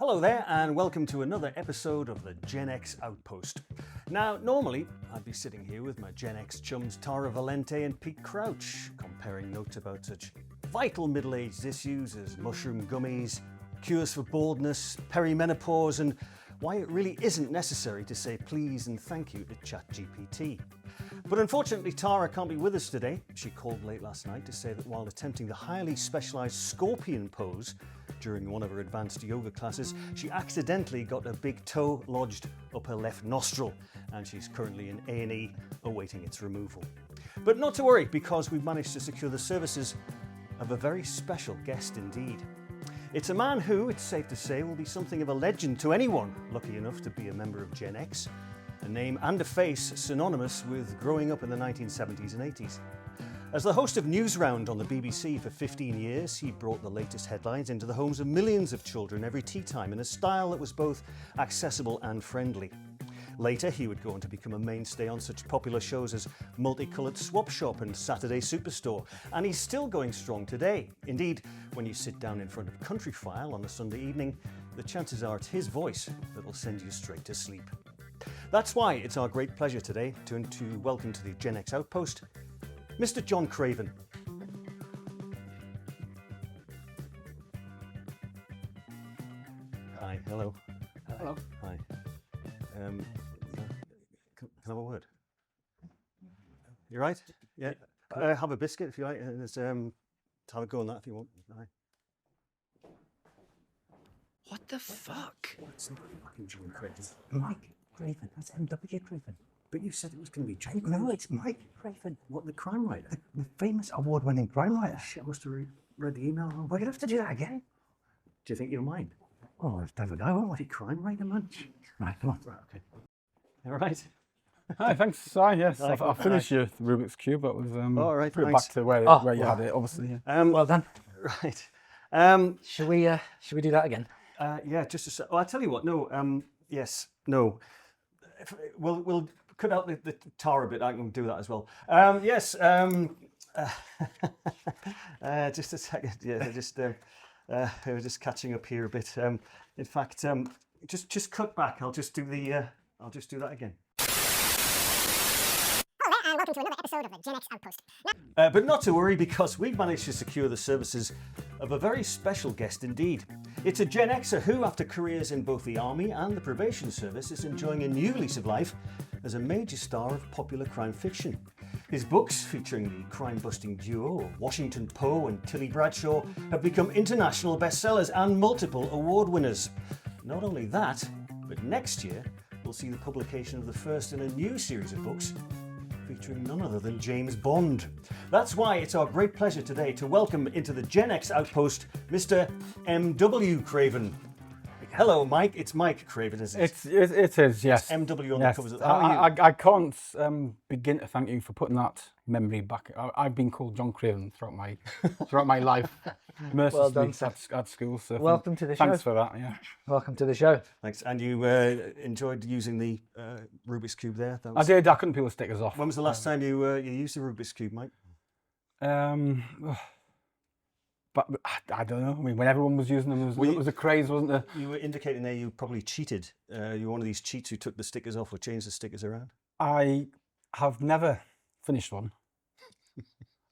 Hello there and welcome to another episode of the Gen X Outpost. Now, normally I'd be sitting here with my Gen X chums Tara Valente and Pete Crouch, comparing notes about such vital middle-aged issues as mushroom gummies, cures for baldness, perimenopause, and why it really isn't necessary to say please and thank you to ChatGPT. But unfortunately, Tara can't be with us today. She called late last night to say that while attempting the highly specialised scorpion pose during one of her advanced yoga classes, she accidentally got a big toe lodged up her left nostril, and she's currently in A&E awaiting its removal. But not to worry, because we've managed to secure the services of a very special guest indeed. It's a man who, it's safe to say, will be something of a legend to anyone lucky enough to be a member of Gen X, a name and a face synonymous with growing up in the 1970s and 80s. As the host of Newsround on the BBC for 15 years, he brought the latest headlines into the homes of millions of children every tea time in a style that was both accessible and friendly. Later, he would go on to become a mainstay on such popular shows as Multicoloured Swap Shop and Saturday Superstore, and he's still going strong today. Indeed, when you sit down in front of Countryfile on a Sunday evening, the chances are it's his voice that will send you straight to sleep. That's why it's our great pleasure today to welcome to the Gen X Outpost, Mr. John Craven. Hi, hello. Hello. Hi. Can I have a word? You right? Yeah. Have a biscuit if you like. There's, have a go on that if you want. Aye. What the fuck? It's not fucking John Craven. Mike Craven. That's MW Craven. But you said it was going to be John. No, it's Mike Craven. What, the crime writer? The famous award-winning crime writer. Shit, I must have read the email wrong. We're going to have to do that again. Do you think you'll mind? Oh, let's have a go, won't The we? crime writer, man? Right, come on. Right, okay. All right. Hi, thanks, Si. Yes, Hi. I finished your Rubik's Cube. That was All right, put it thanks. back to where Oh, you had it, obviously. Yeah. Well done. Right. Should we do that again? Yeah, just a sec. Oh, I'll tell you what. No. Yes. No. We'll cut out the Tara bit. I can do that as well. Yes. Just a second. Yeah. We're just catching up here a bit. In fact, just cut back. I'll just do that again. And welcome to another episode of the Gen X Outpost. But not to worry, because we've managed to secure the services of a very special guest indeed. It's a Gen Xer who, after careers in both the Army and the Probation Service, is enjoying a new lease of life as a major star of popular crime fiction. His books, featuring the crime-busting duo Washington Poe and Tilly Bradshaw, have become international bestsellers and multiple award winners. Not only that, but next year we'll see the publication of the first in a new series of books featuring none other than James Bond. That's why it's our great pleasure today to welcome into the Gen X Outpost Mr. M.W. Craven. Hello, Mike. It's Mike Craven, isn't it? It is, yes. M.W. on Yes. the covers. How are you? I can't begin to thank you for putting that memory back. I've been called John Craven throughout my life, mercilessly Well done, sir. at school. So Welcome to the show. Thanks for that. Yeah. Welcome to the show. Thanks. And you enjoyed using the Rubik's Cube there? That I was- did. I couldn't peel the stickers off. When was the last time you used the Rubik's Cube, Mike? But I don't know. I mean, when everyone was using them, it was a craze, wasn't there? You were indicating there you probably cheated. You're one of these cheats who took the stickers off or changed the stickers around. I have never finished one.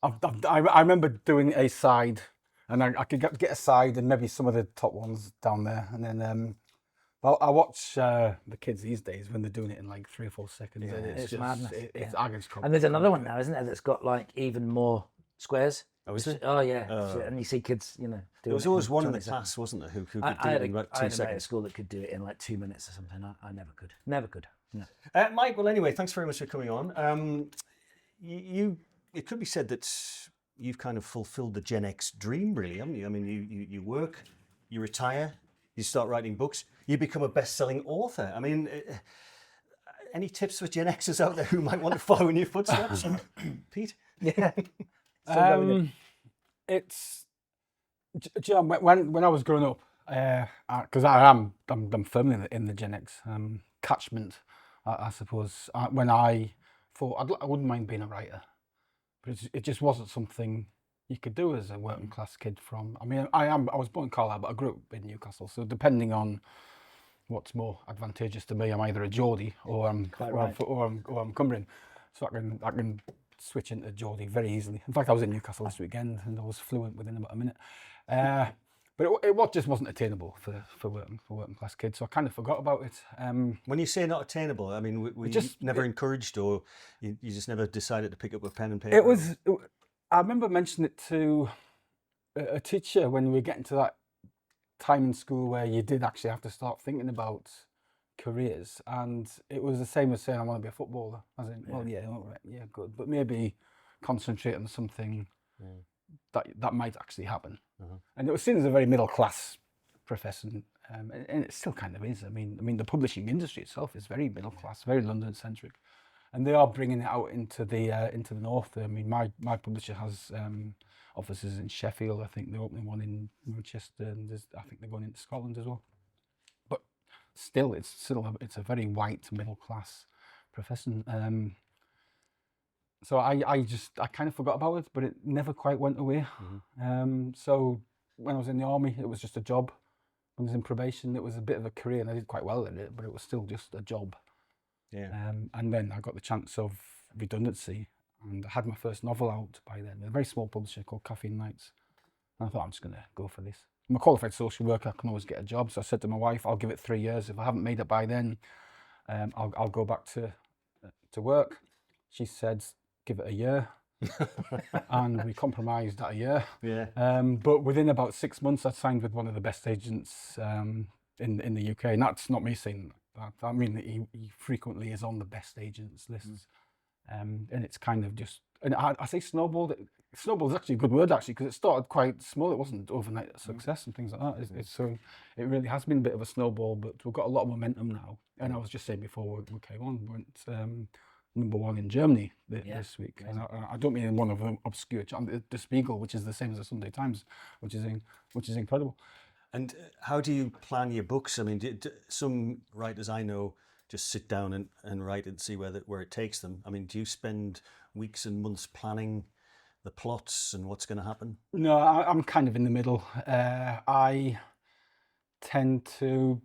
I remember doing a side, and I could get a side and maybe some of the top ones down there, and then I watch the kids these days when they're doing it in like 3 or 4 seconds. And It's just, madness, It's yeah. agony. And there's another one now, isn't there, that's got like even more squares? Oh, is it? Oh, yeah. And you see kids, doing There was it always in one in the 20 seconds. class, wasn't there, who could I do had it in about I 2 had a mate at seconds. school that could do it in like 2 minutes or something. I never could. Never could. No. Mike, well, anyway, thanks very much for coming on. It could be said that you've kind of fulfilled the Gen X dream, really, haven't you? I mean, you work, you retire, you start writing books, you become a best-selling author. I mean, any tips for Gen Xers out there who might want to follow in your footsteps? Pete? Yeah. Still going in. It's when I was growing up, because I'm firmly in the Gen X catchment, I suppose. When I thought I wouldn't mind being a writer, but it just wasn't something you could do as a working class kid from. I mean, I was born in Carlisle, but I grew up in Newcastle. So depending on what's more advantageous to me, I'm either a Geordie or I'm Cumbrian. So I can switch into Geordie very easily. In fact, I was in Newcastle this weekend and I was fluent within about a minute. But it just wasn't attainable for working class kids. So I kind of forgot about it. When you say not attainable, I mean, were you just never encouraged, or you just never decided to pick up a pen and paper? I remember mentioning it to a teacher when we were getting to that time in school where you did actually have to start thinking about careers, and it was the same as saying I want to be a footballer. As in, well, yeah, all right, yeah, good, but maybe concentrate on something that might actually happen. And it was seen as a very middle class profession, and it still kind of is. I mean, the publishing industry itself is very middle class, very London centric, and they are bringing it out into the north. I mean, my publisher has offices in Sheffield. I think they're opening one in Manchester, and I think they're going into Scotland as well. But still, it's a very white middle class profession. So I kind of forgot about it, but it never quite went away. So when I was in the army, it was just a job. When I was in probation, it was a bit of a career, and I did quite well at it, but it was still just a job. Yeah. And then I got the chance of redundancy, and I had my first novel out by then. A very small publisher called Caffeine Nights. And I thought, I'm just going to go for this. I'm a qualified social worker. I can always get a job. So I said to my wife, I'll give it 3 years. If I haven't made it by then, I'll go back to work. She said, give it a year. And we compromised at a year. Yeah. But within about 6 months, I signed with one of the best agents in the UK. And that's not me saying that. I mean, he frequently is on the best agents lists. And it's kind of just, and I say snowballed. Snowball is actually a good word, actually, because it started quite small. It wasn't overnight success and things like that. So it really has been a bit of a snowball, but we've got a lot of momentum now. And I was just saying before we came on, we went #1 in Germany this week. And I don't mean in one of them obscure, the Spiegel, which is the same as the Sunday Times, which is incredible. And how do you plan your books? I mean, some writers I know just sit down and write and see where it takes them. I mean, do you spend weeks and months planning the plots and what's going to happen? No, I'm kind of in the middle. I tend to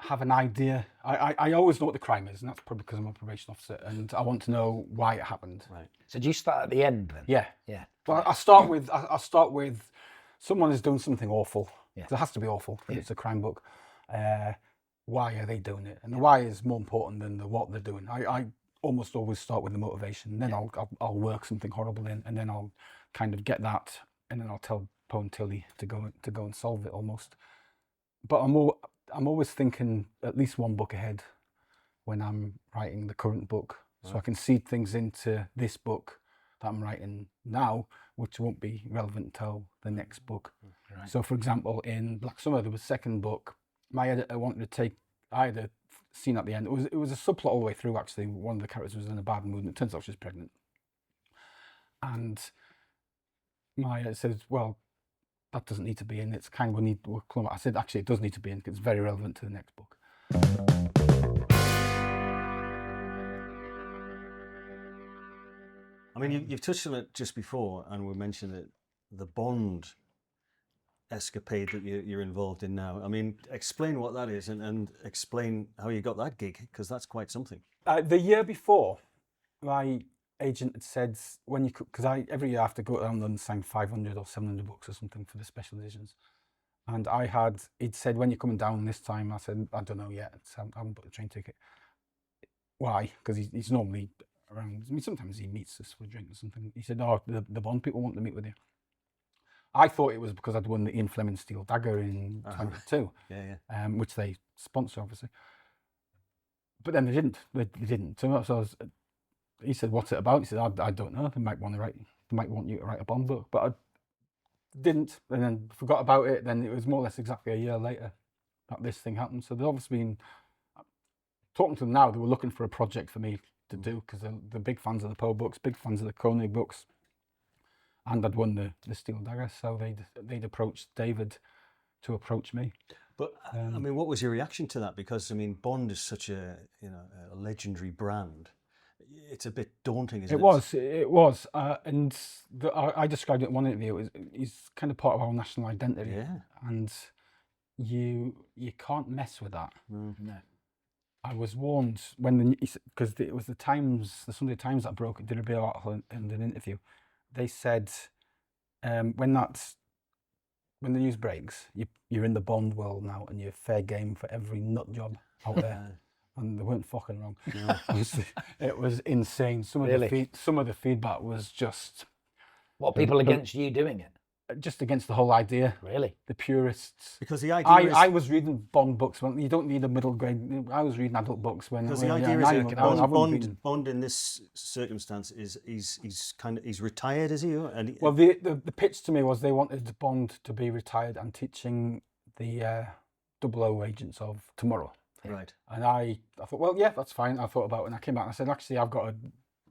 have an idea. I always know what the crime is, and that's probably because I'm a probation officer, and I want to know why it happened. Right. So do you start at the end then? Yeah. Well, I start with someone is doing something awful. Yeah. It has to be awful if it's a crime book. Why are they doing it? And the why is more important than the what they're doing. I almost always start with the motivation, and then I'll work something horrible in, and then I'll kind of get that, and then I'll tell Poe and Tilly to go and solve it almost. But I'm always thinking at least one book ahead when I'm writing the current book, so I can seed things into this book that I'm writing now, which won't be relevant until the next book. Right. So, for example, in Black Summer, there was a second book. My editor wanted to take. I had a scene at the end. It was a subplot all the way through. Actually, one of the characters was in a bad mood, and it turns out she's pregnant. And my editor said, "Well, that doesn't need to be in. It's kind of I said, "Actually, it does need to be in because it's very relevant to the next book." I mean, you've touched on it just before, and we mentioned that the Bond escapade that you're involved in now. I mean, explain what that is and explain how you got that gig, because that's quite something. The year before, my agent had said, because every year I have to go around and sign 500 or 700 books or something for the special editions. And he'd said, when you're coming down this time, I said, I don't know yet. I haven't booked a train ticket. Why? Because he's normally around. I mean, sometimes he meets us for a drink or something. He said, "Oh, the Bond people want to meet with you." I thought it was because I'd won the Ian Fleming Steel Dagger in 22, which they sponsor, obviously. But then they didn't. They didn't. So he said, "What's it about?" He said, "I don't know. They might want you to write a Bond book," but I didn't, and then forgot about it. Then it was more or less exactly a year later that this thing happened. So they've obviously been talking to them now. They were looking for a project for me to do because they're big fans of the Poe books, big fans of the Koenig books. And I'd won the Steel Dagger, so they'd approached David to approach me. But I mean, what was your reaction to that? Because I mean, Bond is such a legendary brand. it's a bit daunting, isn't it? It was, and I described it in one interview. He's kind of part of our national identity, Yeah. and you can't mess with that. No. I was warned when because it was the Sunday Times that broke it. Did a big article and an interview. They said when the news breaks, you're in the Bond world now, and you're fair game for every nut job out there. And they weren't fucking wrong. No. It was insane. Some of the feedback was just What, people against you doing it? just against the whole idea. Really? The purists. Because the idea is... I was reading Bond books when you don't need a middle grade. I was reading adult books when. Because the idea is Bond in this circumstance is he's retired, is he? And well, the pitch to me was they wanted Bond to be retired and teaching the 00 agents of tomorrow. Right. And I thought, well, yeah, that's fine. I thought about it and I came back and I said, actually, I've got a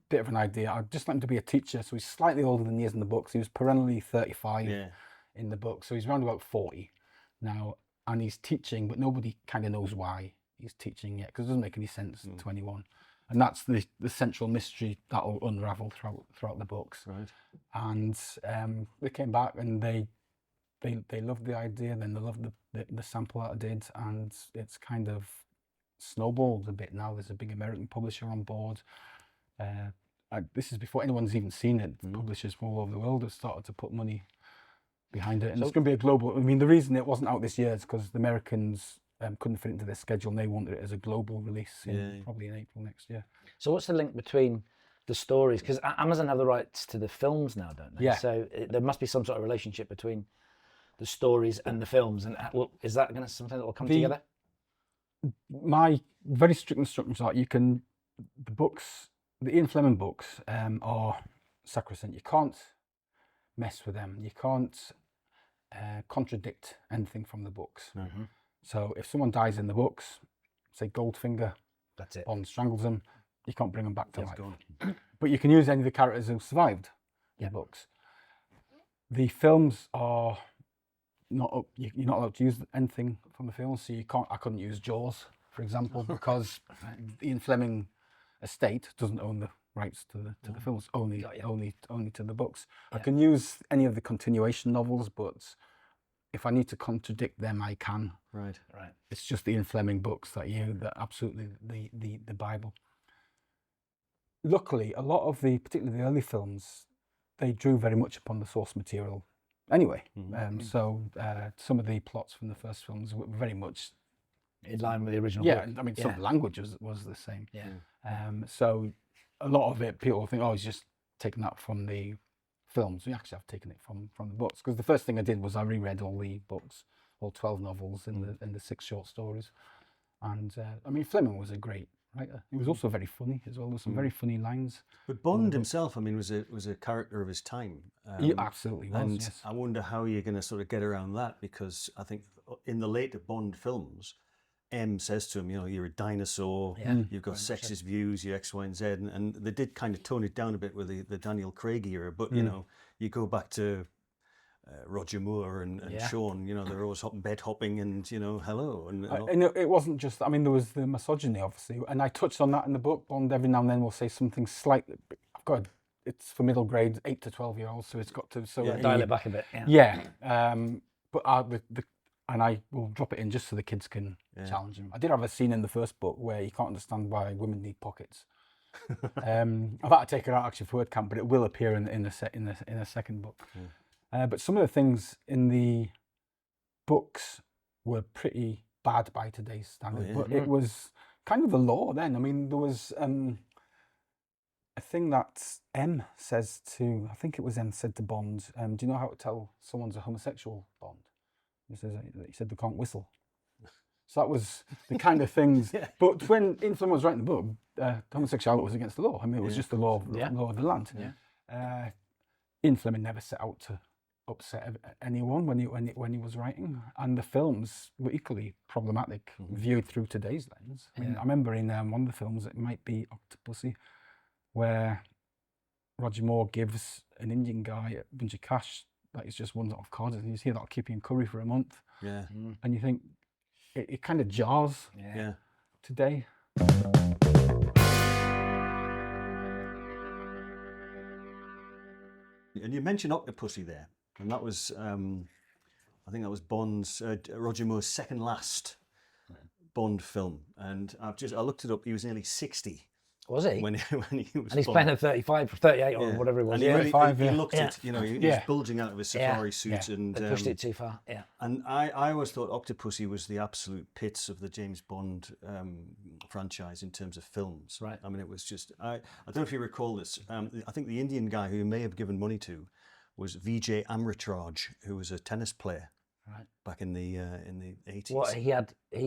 bit of an idea. I'd just like him to be a teacher. So he's slightly older than he is in the books. He was perennially 35 in the book. So he's around about 40 now. And he's teaching, but nobody kind of knows why he's teaching yet because it doesn't make any sense to anyone. And that's the central mystery that will unravel throughout the books. Right. And they came back and they loved the idea, then they loved the sample that I did, and it's kind of snowballed a bit now. There's a big American publisher on board. This is before anyone's even seen it. Publishers from all over the world have started to put money behind it, and it's going to be a global. I mean, the reason it wasn't out this year is because the Americans couldn't fit it into their schedule, and they wanted it as a global release probably in April next year. So what's the link between the stories? Because Amazon have the rights to the films now, don't they? Yeah. So there must be some sort of relationship between the stories and the films, and is that going to something that will come together? My very strict instructions are the books, the Ian Fleming books, are sacrosanct. You can't mess with them. You can't contradict anything from the books. Mm-hmm. So if someone dies in the books, say Goldfinger, that's it. Bond strangles them, you can't bring them back to life. But you can use any of the characters who survived in the books. The films are not you're not allowed to use anything from the films, so I couldn't use Jaws, for example, because Ian Fleming estate doesn't own the rights to the films, only to the books. I can use any of the continuation novels, but if I need to contradict them, I can. Right. It's just the Ian Fleming books that absolutely the Bible. Luckily, a lot of particularly the early films, they drew very much upon the source material anyway. So some of the plots from the first films were very much in line with the original book. book. I mean, some of the language was the same. Yeah. So a lot of it, people think, oh, he's just taken that from the films. We actually have taken it from the books, because the first thing I did was I reread all the books, all 12 novels and the 6 short stories. And I mean, Fleming was a great writer. He was also very funny as well. There's some very funny lines. But Bond himself, I mean, was a character of his time. He absolutely was. And yes. I wonder how you're going to sort of get around that, because I think in the later Bond films, M says to him, you know, you're a dinosaur, you've got sexist views, you're X, Y, and Z, and they did kind of tone it down a bit with the Daniel Craig era, but you know, you go back to Roger Moore and Sean, you know, they're always bed hopping and, you know, hello. And it wasn't just, I mean, there was the misogyny, obviously, and I touched on that in the book. Bond every now and then will say something slightly, it's for middle grade, 8 to 12-year-olds, so it's got to... dial it back a bit. But and I will drop it in just so the kids can challenge him. I did have a scene in the first book where you can't understand why women need pockets. I've had to take it out actually for word count, but it will appear in the second book. But some of the things in the books were pretty bad by today's standards. But it was kind of the law then. I mean, there was a thing that M says to, I think it was M said to Bond, do you know how to tell someone's a homosexual, Bond? He said they can't whistle. So that was the kind of things. But when Ian Fleming was writing the book, homosexuality was against the law. I mean, it was just the law of the land. Ian Fleming never set out to upset anyone when he was writing, and the films were equally problematic viewed through today's lens. I mean, I remember in one of the films, it might be Octopussy, where Roger Moore gives an Indian guy a bunch of cash that he's just won off cards, and you see that'll keep you in curry for a month. And you think it kind of jars today. And you mentioned Octopussy there, and that was, I think that was Bond's, Roger Moore's second last Bond film. And I looked it up. He was nearly 60. Was he? When he was and he's Bond. playing at 35 or 38 or whatever it was. And he, really, he looked it, he was bulging out of his safari suit. Yeah. And They pushed it too far, yeah. And I always thought Octopussy was the absolute pits of the James Bond franchise in terms of films. Right. I mean, it was just, I don't know if you recall this, I think the Indian guy who you may have given money to was Vijay Amritraj, who was a tennis player. Right. Back in the 80s. What he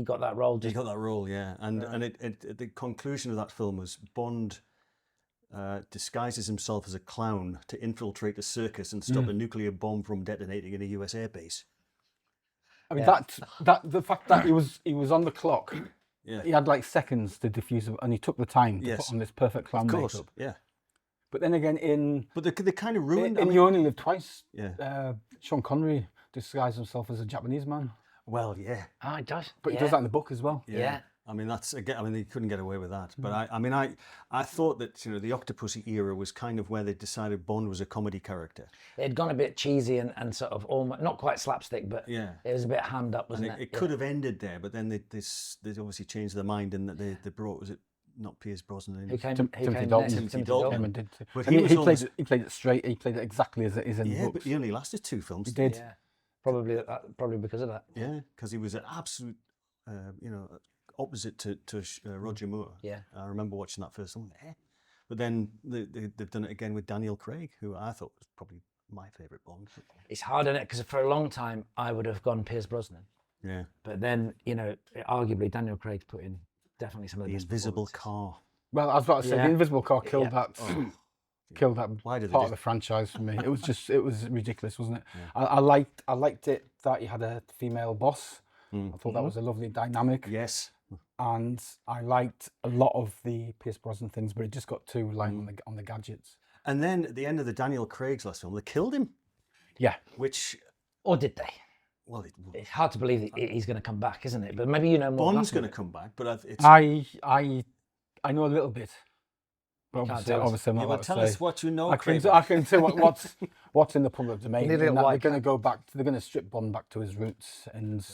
got that role. He got that role, yeah. And the conclusion of that film was Bond disguises himself as a clown to infiltrate a circus and stop a nuclear bomb from detonating in a US airbase. I mean the fact that he was on the clock. Yeah. He had like seconds to defuse it, and he took the time to put on this perfect clown makeup. Yeah. But then again, they kind of ruined. You Only Live Twice. Yeah. Sean Connery disguised himself as a Japanese man. Well, yeah. Oh, he does. But he does that in the book as well. Yeah. I mean, they couldn't get away with that. But I thought that the Octopussy era was kind of where they decided Bond was a comedy character. It had gone a bit cheesy and sort of almost not quite slapstick, but it was a bit hammed up, wasn't it? It could have ended there, but then they obviously changed their mind in that they brought, was it not Pierce Brosnan? Timothy Dalton. Timothy Dalton. But he played it straight. He played it exactly as it is in the books. But he only lasted 2 films. He did. Yeah. Probably because of that. Yeah, because he was an absolute, opposite to Roger Moore. Yeah. I remember watching that first one. But then they've done it again with Daniel Craig, who I thought was probably my favourite Bond. It's hard, isn't it? Because for a long time I would have gone Pierce Brosnan. Yeah. But then arguably Daniel Craig's put in definitely some of the best Invisible Car. Well, I was about to say the Invisible Car killed that. Killed that part of the franchise for me. It was ridiculous, wasn't it? Yeah. I liked it that he had a female boss. I thought that was a lovely dynamic. Yes. And I liked a lot of the Pierce Brosnan things, but it just got too light on the gadgets. And then at the end of the Daniel Craig's last film, they killed him. Yeah. Or did they? Well, it's hard to believe that he's going to come back, isn't it? But maybe more. Bond's going to come back, but I know a little bit. But obviously, I'm not allowed to tell us what you know. I can say what's in the public domain. They're going to go back. They're going to strip Bond back to his roots and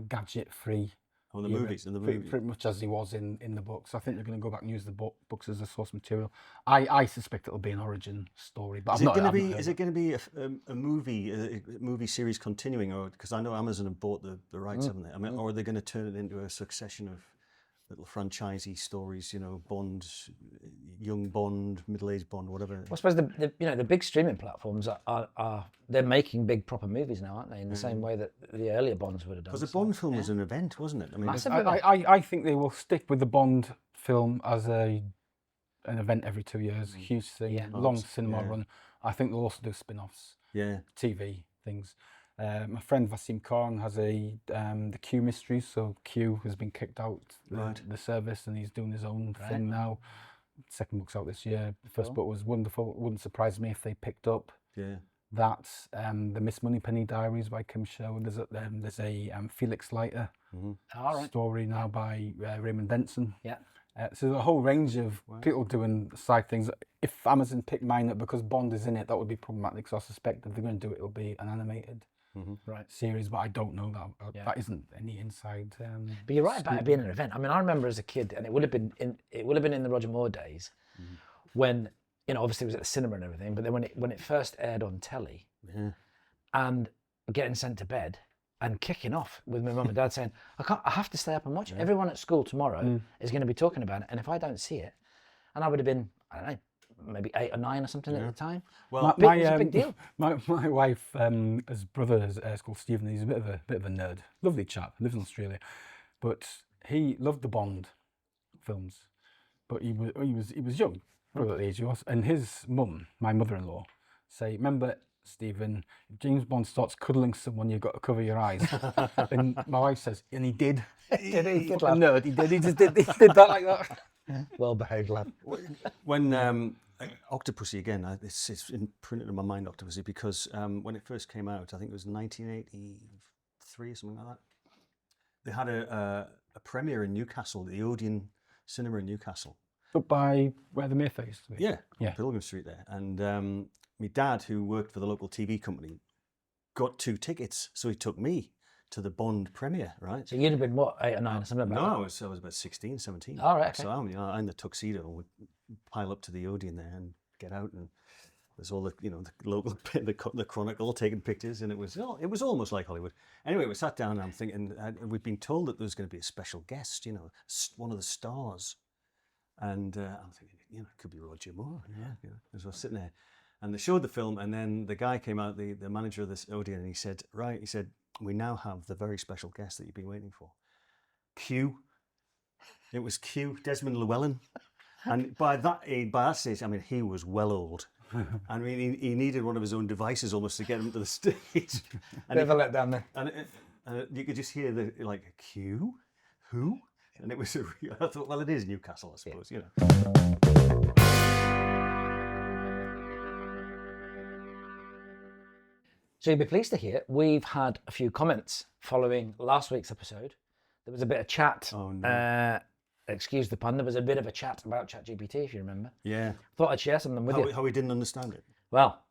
gadget-free. Oh, the movies. Pretty much as he was in the books. I think they're going to go back and use the books as a source material. I suspect it'll be an origin story. But is it going to be a movie series continuing, or because I know Amazon have bought the rights, haven't they? I mean, or are they going to turn it into a succession of little franchisey stories, Bond, young Bond, middle-aged Bond, whatever. I suppose the big streaming platforms they're making big proper movies now, aren't they? In the same way that the earlier Bonds would have done. Because the Bond film was an event, wasn't it? I mean, I think they will stick with the Bond film as an event every 2 years, huge thing, long cinema run. I think they'll also do spin-offs, TV things. My friend Vasim Khan has the Q Mysteries, so Q has been kicked out the service and he's doing his own thing now. Second book's out this year. The first book was wonderful. It wouldn't surprise me if they picked up that. The Miss Moneypenny Diaries by Kim Sherwood. There's a Felix Leiter story now by Raymond Denson. Yeah. So there's a whole range of people doing side things. If Amazon picked mine up because Bond is in it, that would be problematic. So I suspect if they're going to do it, it'll be an animated series, but I don't know that. That isn't any inside. But you're right about it being an event. I mean, I remember as a kid, and it would have been in the Roger Moore days, when obviously it was at the cinema and everything. But then when it first aired on telly, and getting sent to bed and kicking off with my mum and dad saying, I have to stay up and watch it. Everyone at school tomorrow is going to be talking about it, and if I don't see it, and I would have been, I don't know, maybe 8 or 9 or something at the time. Well, it was a big deal. My wife, his brother is called Stephen. He's a bit of a nerd, lovely chap, lives in Australia, but he loved the Bond films, but he was young, probably the age he was, and his mum, my mother-in-law, say, remember, Stephen, if James Bond starts cuddling someone, you've got to cover your eyes. And my wife says, and he did. Did he? Good lad. Nerd, he did. He just did that like that. Well behaved lad. When Octopussy again, it's imprinted in my mind, Octopussy, because when it first came out, I think it was 1983 or something like that. They had a premiere in Newcastle, the Odeon Cinema in Newcastle. Up by where the Mayfair used to be. Yeah, Pilgrim Street there, and my dad, who worked for the local TV company, got 2 tickets, so he took me to the Bond premiere, right? So you'd have been what, 8 or 9 or something like No, that? I was about 16, 17. All right, okay. So I'm in the tuxedo, would pile up to the Odeon there and get out, and there's all the the local the Chronicle taking pictures, and it was almost like Hollywood. Anyway, we sat down and I'm thinking, we'd been told that there was going to be a special guest, one of the stars, and I'm thinking, it could be Roger Moore. Yeah. As I was sitting there, and they showed the film, and then the guy came out, the manager of this Odeon, and he said, we now have the very special guest that you've been waiting for. Q. It was Q, Desmond Llewellyn. And by that stage, I mean, he was well old. I mean, he needed one of his own devices almost to get him to the stage. And Bit of a letdown there. And you could just hear Q? Who? And it was I thought, well, it is Newcastle, I suppose, So you'll be pleased to hear we've had a few comments following last week's episode. There was a bit of chat. Oh, no. Excuse the pun. There was a bit of a chat about ChatGPT, if you remember. Yeah. Thought I'd share some of them with you. How we didn't understand it. Well,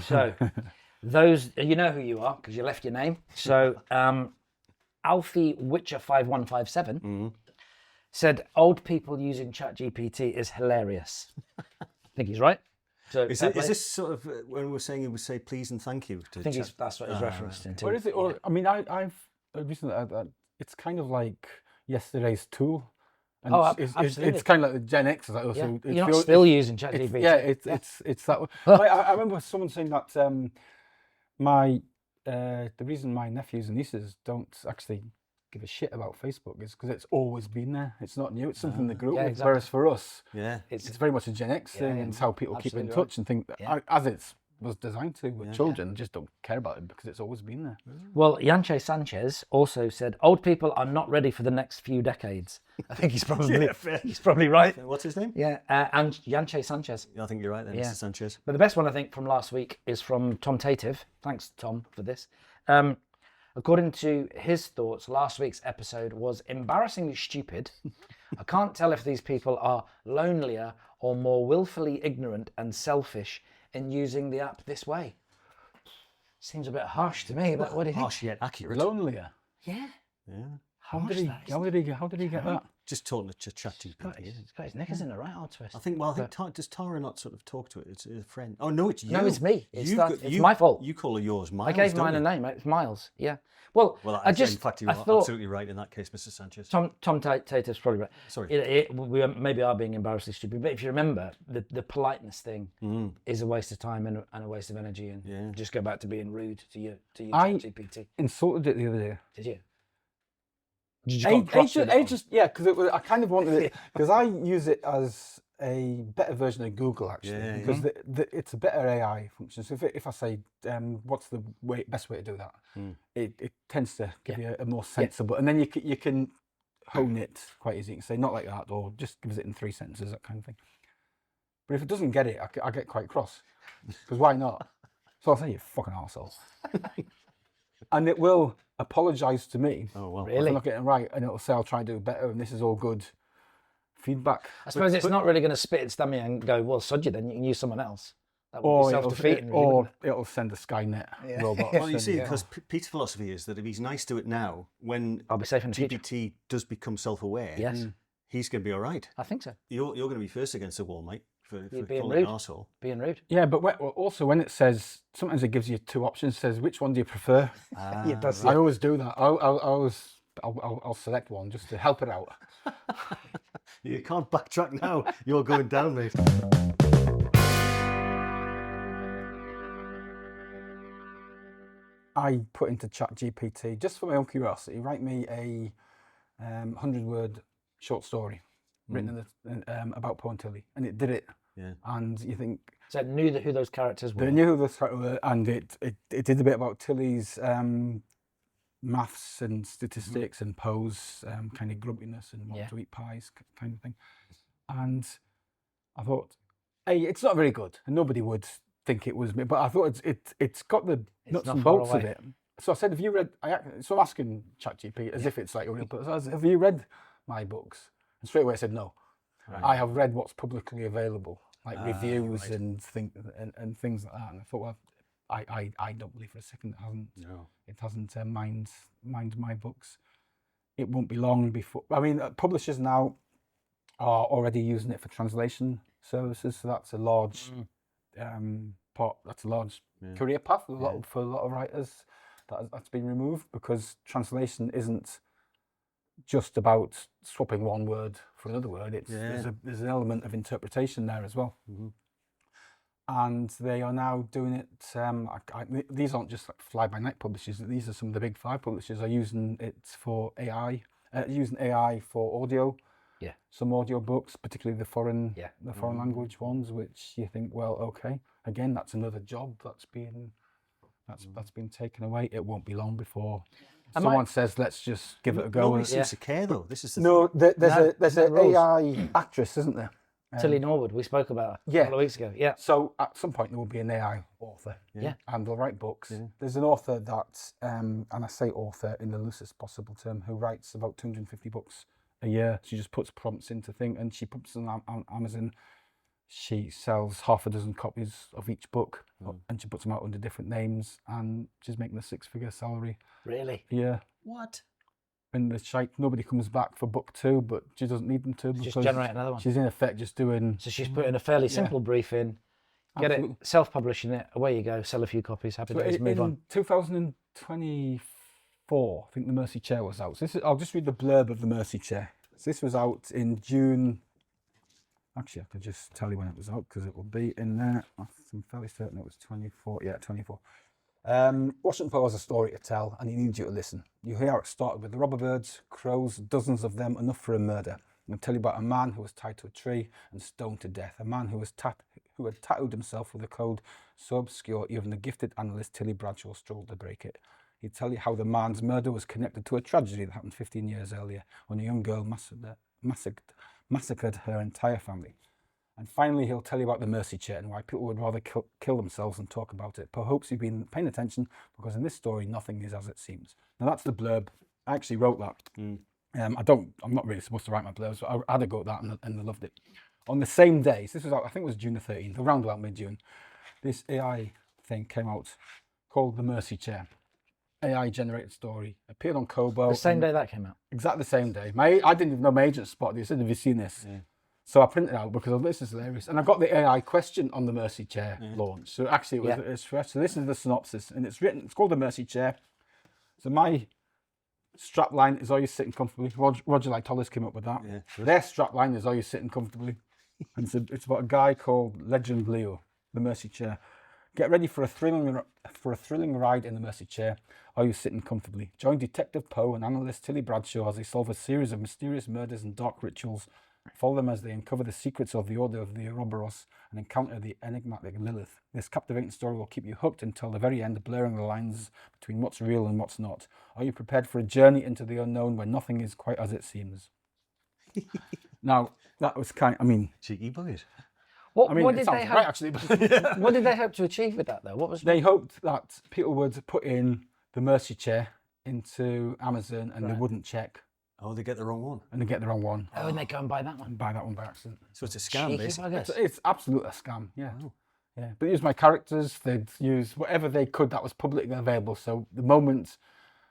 so those, you know who you are because you left your name. So Alfie Witcher 5157 said old people using ChatGPT is hilarious. I think he's right. So is this sort of when we were saying he would say please and thank you? I think that's what he's referenced into. Or is it? Or I mean, I've recently it's kind of like yesterday's tool. And absolutely. It's kind of like the Gen X. Like, Yeah. so You're not still using ChatGPT. It's that way. I remember someone saying that the reason my nephews and nieces don't actually give a shit about Facebook is because it's always been there. It's not new. It's something they grew up with. exactly. Whereas for us, It's it's very much a Gen X thing, and it's how people keep in touch and think as it was designed to with children. Just don't care about it because it's always been there. Well, Yanche Sanchez also said old people are not ready for the next few decades. I think he's probably right. What's his name? Yeah, and Yanche Sanchez. I think you're right then, Mr. Sanchez. But the best one I think from last week is from Tom Tative. Thanks, Tom, for this. According to his thoughts, last week's episode was embarrassingly stupid. I can't tell if these people are lonelier or more willfully ignorant and selfish in using the app this way. Seems a bit harsh to me, but what do you think? Harsh yet accurate. Lonelier. Yeah. How did he get that? Just talking to ChatGPT. He's got his knickers in the right old twist. I think does Tara not sort of talk to it? It's a friend. Oh no, it's you. No, it's me. It's my fault. You call her yours Miles. I gave mine a name. It's Miles. Yeah. Well, in fact, you are absolutely right in that case, Mr. Sanchez. Tom Tative's probably right. Sorry. We maybe are being embarrassingly stupid, but if you remember, the politeness thing is a waste of time and a waste of energy, and just go back to being rude to your ChatGPT. Insulted it the other day. Did you? Because I kind of wanted it because I use it as a better version of Google actually because it's a better AI function. So if I say what's the best way to do that, it tends to give you a more sensible, and then you can hone it quite easy. You can say not like that, or just gives it in 3 sentences, that kind of thing. But if it doesn't get it, I get quite cross because why not? So I'll say you fucking arsehole. And it will apologise to me if really? I'm not getting it right, and it'll say I'll try to do better, and this is all good feedback. I suppose it's not really going to spit its dummy and go, well, sod you then, you can use someone else. That would be self-defeating. Or it'll send a Skynet robot. Well, you see, because Pete's philosophy is that if he's nice to it now, when I'll be safe in the future. GPT does become self-aware, he's going to be all right. I think so. You're going to be first against the wall, mate, for being calling rude. an arsehole. Being rude. Yeah, but also when it says, sometimes it gives you 2 options, says which one do you prefer? It does. I always do that. I'll select one just to help it out. You can't backtrack now. You're going down, mate. I put into ChatGPT, just for my own curiosity, write me a 100-word short story written about Poe and Tilly, and it did it. Yeah. And you think... So it knew who those characters were. They knew who those characters were, and it did a bit about Tilly's maths and statistics and Poe's kind of grumpiness and wanting to eat pies kind of thing. And I thought, hey, it's not very good, and nobody would think it was me, but I thought it's got the nuts and bolts of it. So I said, have you read... So I'm asking ChatGPT as if it's like a real person. So have you read my books? And straight away I said no. Right. I have read what's publicly available. like reviews and things like that. And I thought, well, I don't believe for a second it hasn't mined my books. It won't be long before. I mean, publishers now are already using it for translation services, so that's a large part. That's a large career path for a lot of writers. That's been removed because translation isn't just about swapping one word for another word. There's an element of interpretation there as well. And they are now doing it. These aren't just like fly-by-night publishers. These are some of the big five publishers are using it for AI, using AI for audio. Yeah. Some audio books, particularly the foreign language ones, which you think, well, okay, again, that's another job that's been taken away. It won't be long before someone says, let's just give it a go. Nobody seems to care though. This is the thing. There's an AI actress, isn't there? Tilly Norwood, we spoke about her a couple of weeks ago. Yeah. So at some point there will be an AI author. Yeah. And they'll write books. Yeah. There's an author that, and I say author in the loosest possible term, who writes about 250 books a year. She just puts prompts into things and she puts them on Amazon. She sells half a dozen copies of each book and she puts them out under different names and she's making a 6-figure salary. Really? Yeah. What? And the shite, nobody comes back for book 2, but she doesn't need them to. Just generate another one. She's in effect just doing... So she's putting a fairly simple brief in, get it, self-publishing it, away you go, sell a few copies, happy days, move on. In 2024, I think the Mercy Chair was out. So I'll just read the blurb of the Mercy Chair. So this was out in June. Actually, I could just tell you when it was out because it will be in there. I'm fairly certain it was 24. Yeah, 24. Washington Poe has a story to tell and he needs you to listen. You hear how it started with the robber birds, crows, dozens of them, enough for a murder. I'm going to tell you about a man who was tied to a tree and stoned to death. A man who had tattooed himself with a code so obscure even the gifted analyst Tilly Bradshaw struggled to break it. He'd tell you how the man's murder was connected to a tragedy that happened 15 years earlier when a young girl massacred her entire family. And finally, he'll tell you about the Mercy Chair and why people would rather kill themselves than talk about it. Poe hopes you've been paying attention because in this story, nothing is as it seems. Now that's the blurb. I actually wrote that. I'm not really supposed to write my blurbs, but I had a go at that and I loved it. On the same day, so this was out, I think it was June the 13th, around about mid-June, this AI thing came out called the Mercy Chair. AI generated story, appeared on Kobo. The same day that came out? Exactly the same day. I didn't even know my agent spotted it. He said, have you seen this? Yeah. So I printed it out because this is hilarious. And I got the AI question on the Mercy Chair launch. So actually it's fresh. So this is the synopsis and it's called the Mercy Chair. So my strap line is, are you sitting comfortably? Roger Lightollers came up with that. Yeah. Their strap line is, are you sitting comfortably? And it's about a guy called Legend Leo, the Mercy Chair. Get ready for a thrilling ride in the Mercy Chair. Are you sitting comfortably? Join Detective Poe and analyst Tilly Bradshaw as they solve a series of mysterious murders and dark rituals. Follow them as they uncover the secrets of the Order of the Ouroboros and encounter the enigmatic Lilith. This captivating story will keep you hooked until the very end, blurring the lines between what's real and what's not. Are you prepared for a journey into the unknown where nothing is quite as it seems? Now, that was cheeky buggers. What did they hope to achieve with that, though? They hoped that people would put in the Mercy Chair into Amazon and they wouldn't check. Oh, they get the wrong one. And they get the wrong one. Oh, and they go and buy that one. And buy that one by accident. So it's a scam, basically. It's absolutely a scam, yeah. Oh. Yeah. But they used my characters, they'd use whatever they could that was publicly available. So the moment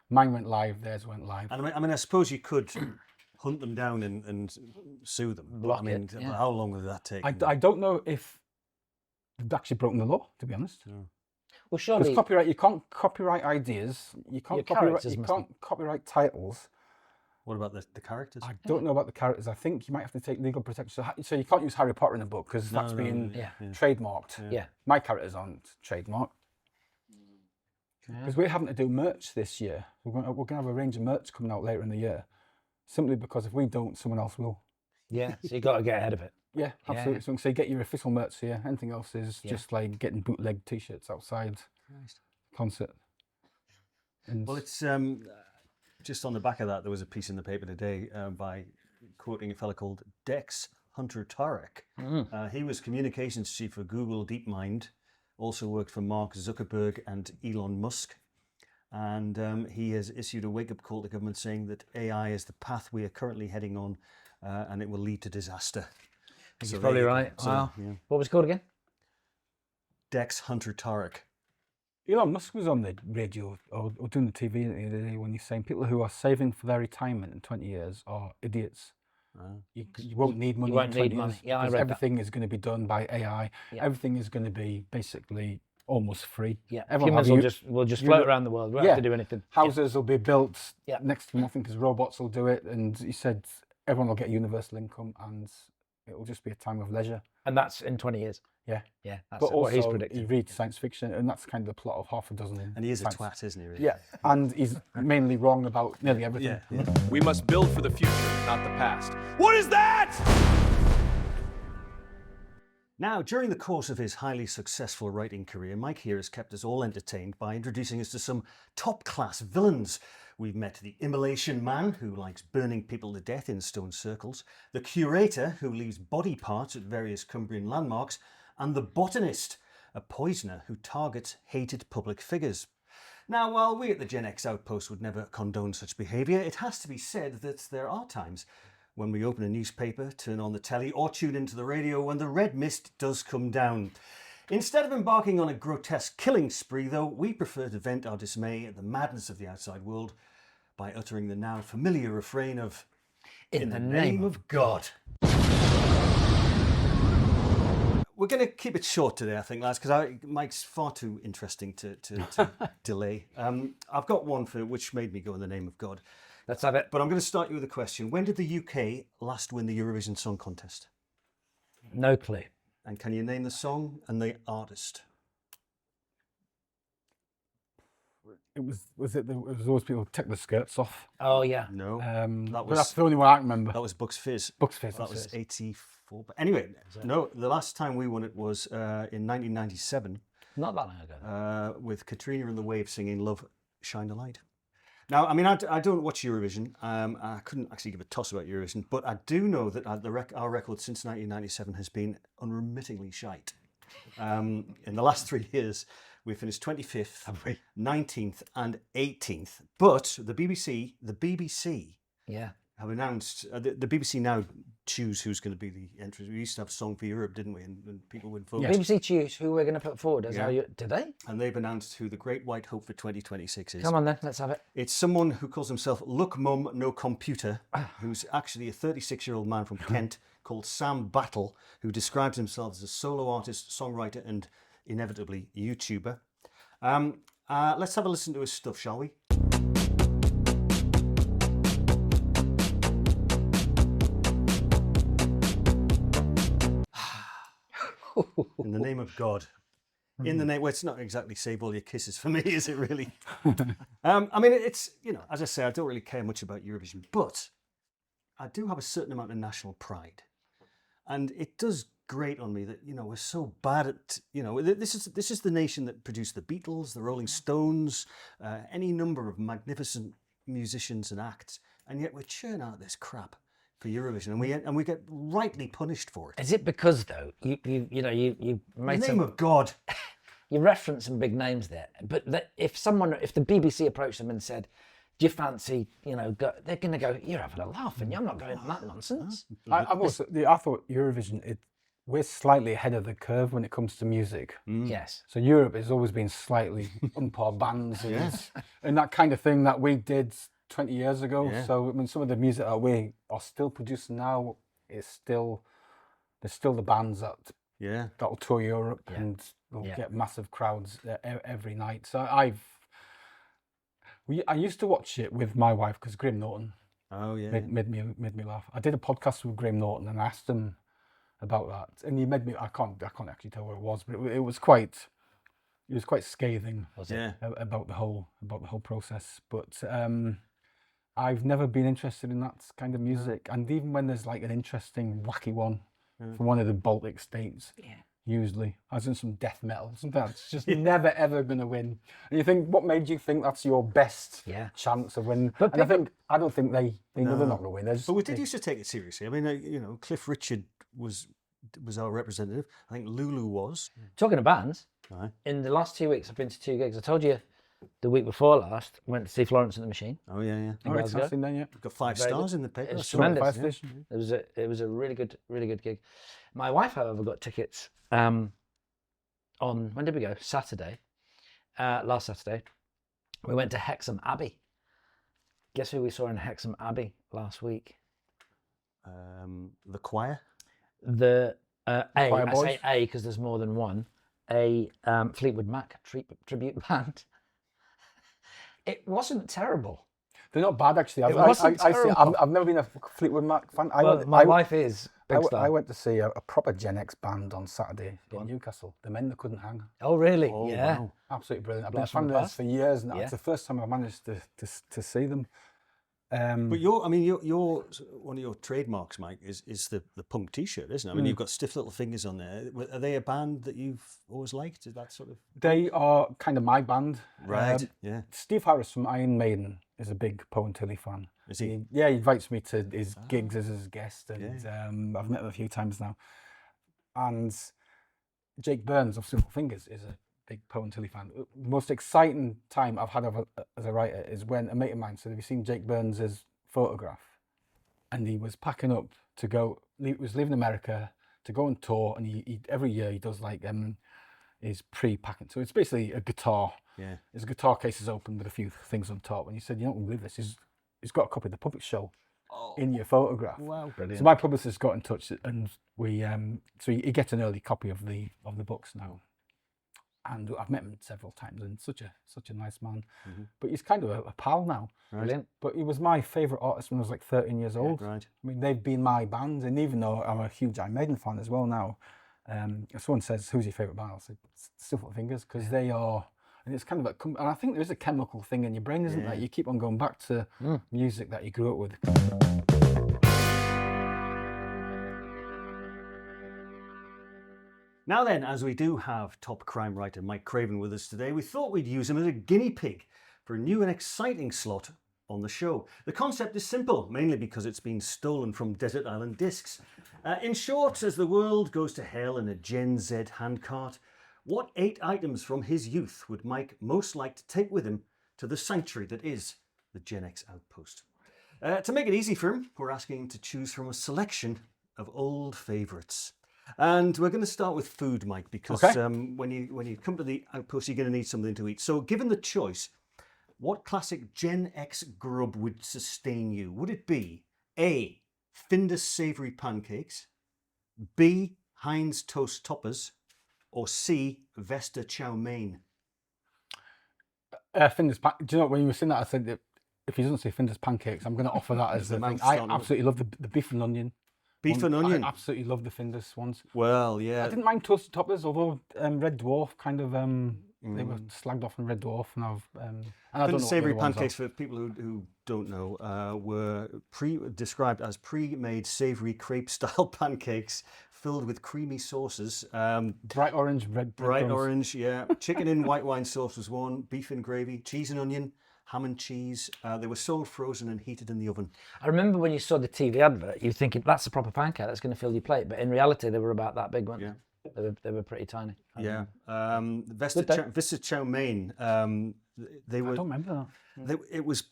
mine went live, theirs went live. And I suppose you could hunt them down and sue them. Block it. How long would that take? I don't know if they've actually broken the law, to be honest. Yeah. Well, surely... Because copyright, you can't copyright ideas, you can't copyright titles. What about the characters? I don't know about the characters. I think you might have to take legal protection. So you can't use Harry Potter in a book because that's being trademarked. Yeah. My characters aren't trademarked. Because we're having to do merch this year. We're going to have a range of merch coming out later in the year. Simply because if we don't, someone else will. Yeah, so you got to get ahead of it. Yeah, absolutely. So you get your official merch here. Anything else is just like getting bootleg T-shirts outside concert. And well, it's... just on the back of that, there was a piece in the paper today by quoting a fellow called Dex Hunter Tarek. He was communications chief for Google DeepMind, also worked for Mark Zuckerberg and Elon Musk. And he has issued a wake-up call to government saying that AI is the path we are currently heading on and it will lead to disaster. He's So probably there you go. right. So, Wow. yeah. What was it called again? Dex Hunter Tarek. Elon Musk was on the radio or doing the TV the other day when he's saying people who are saving for their retirement in 20 years are idiots. You won't need money won't in 20 need money. years. Yeah, I because read that. everything is going to be done by AI. Yeah. Everything is going to be basically almost free. Yeah, Everyone humans have will just float around the world. We won't have to do anything. Houses will be built Yeah. next to nothing because robots will do it. And he said everyone will get universal income and it will just be a time of leisure. And that's in 20 years. Yeah. Yeah, that's But what he's also, predicting. he reads science fiction, and that's kind of the plot of half a dozen. And he is a science- twat, isn't he? Really? Yeah, and he's mainly wrong about nearly everything. Yeah. We must build for the future, not the past. What is that? Now, during the course of his highly successful writing career, Mike here has kept us all entertained by introducing us to some top-class villains. We've met the Immolation Man, who likes burning people to death in stone circles, the Curator, who leaves body parts at various Cumbrian landmarks, and the Botanist, a poisoner who targets hated public figures. Now, while we at the Gen X Outpost would never condone such behaviour, it has to be said that there are times when we open a newspaper, turn on the telly, or tune into the radio when the red mist does come down. Instead of embarking on a grotesque killing spree, though, we prefer to vent our dismay at the madness of the outside world by uttering the now familiar refrain of In the name of God. We're going to keep it short today, I think, lads, because Mike's far too interesting to delay. I've got one for which made me go in the name of God. Let's have it. But I'm going to start you with a question. When did the UK last win the Eurovision Song Contest? No clue. And can you name the song and the artist? It was those people who took the skirts off. Oh, yeah. No. But that's the only one I can remember. That was Bucks Fizz. Bucks Fizz. That was 84. But anyway, no, the last time we won it was in 1997 Not that long ago. with Katrina and the Waves singing Love Shine a Light. Now, I mean, I don't watch Eurovision. I couldn't actually give a toss about Eurovision, but I do know that our record since 1997 has been unremittingly shite. In the last 3 years, we finished 25th, 19th and 18th. But the BBC Yeah. have announced, the BBC now choose who's going to be the entrants. We used to have Song for Europe, didn't we? And people would vote. BBC choose who we're going to put forward as our... Did they? And they've announced who the Great White Hope for 2026 is. Come on then, let's have it. It's someone who calls himself Look Mum No Computer, who's actually a 36-year-old man from Kent called Sam Battle, who describes himself as a solo artist, songwriter and inevitably YouTuber. Let's have a listen to his stuff, shall we? In the name of God. In the name, well, it's not exactly save all your kisses for me, is it really? I mean, it's, you know, as I say, I don't really care much about Eurovision, but I do have a certain amount of national pride. And it does grate on me that, you know, we're so bad at, you know, this is the nation that produced the Beatles, the Rolling Stones, any number of magnificent musicians and acts, and yet we churn out this crap for Eurovision, and we get rightly punished for it. Is it because, though, you made In the some... name of God. You referenced some big names there, but if the BBC approached them and said, "Do you fancy, you know," they're going to go, "You're having a laugh, and I'm not going on that nonsense." I thought Eurovision, we're slightly ahead of the curve when it comes to music. Yes. So Europe has always been slightly on par bands and that kind of thing that we did 20 years ago. Yeah. So I mean, some of the music that we are still producing now there's still the bands that'll tour Europe and will get massive crowds every night. So I used to watch it with my wife because Graham Norton made me laugh. I did a podcast with Graham Norton and I asked him about that, and he made me. I can't actually tell what it was, but it was quite scathing. Was it? About the whole process. But I've never been interested in that kind of music, and even when there's like an interesting wacky one from one of the Baltic states, usually as in some death metal, something that's just never ever going to win. And you think, what made you think that's your best chance of winning? But and I don't think they know they're not going to win. But we did used to take it seriously. I mean, you know, Cliff Richard was our representative. I think Lulu was. Talking of bands, Right. in the last 2 weeks, I've been to 2 gigs. I told you the week before last, went to see Florence and the Machine. Oh yeah, yeah. All right, Glasgow. I've seen that, yeah. Got 5 Very stars good. in the paper. It was That's tremendous. Fire Yeah. station. It was a really good gig. My wife, however, got tickets on, when did we go? Saturday. Last Saturday. We went to Hexham Abbey. Guess who we saw in Hexham Abbey last week? The choir. The Choir I Boys? say A because there's more than one. A Fleetwood Mac tribute band. It wasn't terrible. They're not bad, actually. It wasn't terrible. I've never been a Fleetwood Mac fan. My wife is. Big star. I went to see a proper Gen X band on Saturday in Newcastle. The Men That Couldn't Hang. Oh, really? Oh, yeah. wow. Absolutely brilliant. I've been a Blast from fan the of theirs past. for years now. Yeah. It's the first time I managed to see them. But your one of your trademarks, Mike, is the punk T-shirt, isn't it? I mean, you've got Stiff Little Fingers on there. Are they a band that you've always liked? Is that sort of They are kind of my band. right? Yeah. Steve Harris from Iron Maiden is a big Poe and Tilly fan. Is he? Yeah, he invites me to his gigs as his guest, and I've met him a few times now. And Jake Burns of Simple Fingers is a big Poe and Tilly fan. The most exciting time I've had as a writer is when a mate of mine said, "Have you seen Jake Burns' photograph?" And he was packing up to go. He was leaving America to go on tour, and he every year he does like his pre-packing. So it's basically a guitar. Yeah. His guitar case is open with a few things on top. And he said, "You don't believe this. He's got a copy of the Puppet Show in your photograph." Wow. So my publicist got in touch, and we so he gets an early copy of the books now. And I've met him several times, and such a nice man. But he's kind of a pal now. Brilliant. But he was my favourite artist when I was like 13 years old. Right. I mean, they've been my band, and even though I'm a huge Iron Maiden fan as well now, if someone says, "Who's your favourite band?" I'll say Stiff Little Fingers, because they are. And it's kind of and I think there is a chemical thing in your brain, isn't there? You keep on going back to music that you grew up with. Now then, as we do have top crime writer Mike Craven with us today, we thought we'd use him as a guinea pig for a new and exciting slot on the show. The concept is simple, mainly because it's been stolen from Desert Island Discs. In short, as the world goes to hell in a Gen Z handcart, what 8 items from his youth would Mike most like to take with him to the sanctuary that is the Gen X Outpost? To make it easy for him, we're asking him to choose from a selection of old favourites. And we're going to start with food, Mike, because when you come to the Outpost, you're going to need something to eat. So given the choice, what classic Gen X grub would sustain you? Would it be A, Findus savoury pancakes, B, Heinz toast toppers, or C, Vesta chow mein? Findus. Do you know when you were saying that? I said that if he doesn't say Findus pancakes, I'm going to offer that as the thing. I absolutely love the beef and onion. Beef and onion. I absolutely love the Findus ones. Well, yeah. I didn't mind toasted toppers, although Red Dwarf kind of they were slagged off in Red Dwarf, and I don't know. Savoury pancakes, for people who don't know, were described as pre-made savoury crepe-style pancakes filled with creamy sauces. Bright orange, red. Bright orange, yeah. Chicken in white wine sauce was one. Beef in gravy, cheese and onion, ham and cheese. They were sold frozen and heated in the oven. I remember when you saw the TV advert, you're thinking, that's a proper pancake, that's going to fill your plate. But in reality, they were about that big, weren't they? They were pretty tiny. Yeah. Vesta chow mein. They were. I don't remember that.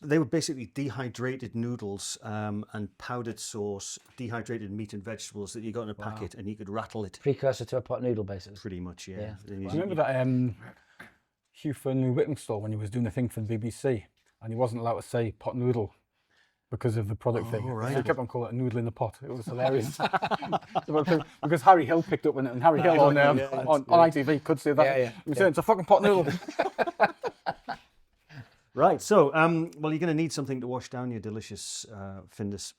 They were basically dehydrated noodles and powdered sauce, dehydrated meat and vegetables that you got in a packet, and you could rattle it. Precursor to a pot noodle, basically. Pretty much, yeah. Do you remember that Hugh Fearnley-Whittingstall when he was doing a thing for the BBC, and he wasn't allowed to say pot noodle because of the product thing. Right. So he kept on calling it a noodle in the pot. It was hilarious. Because Harry Hill picked up on it, and Harry Hill on ITV could say that. He was saying it's a fucking pot noodle. Right, so, well, you're going to need something to wash down your delicious Findus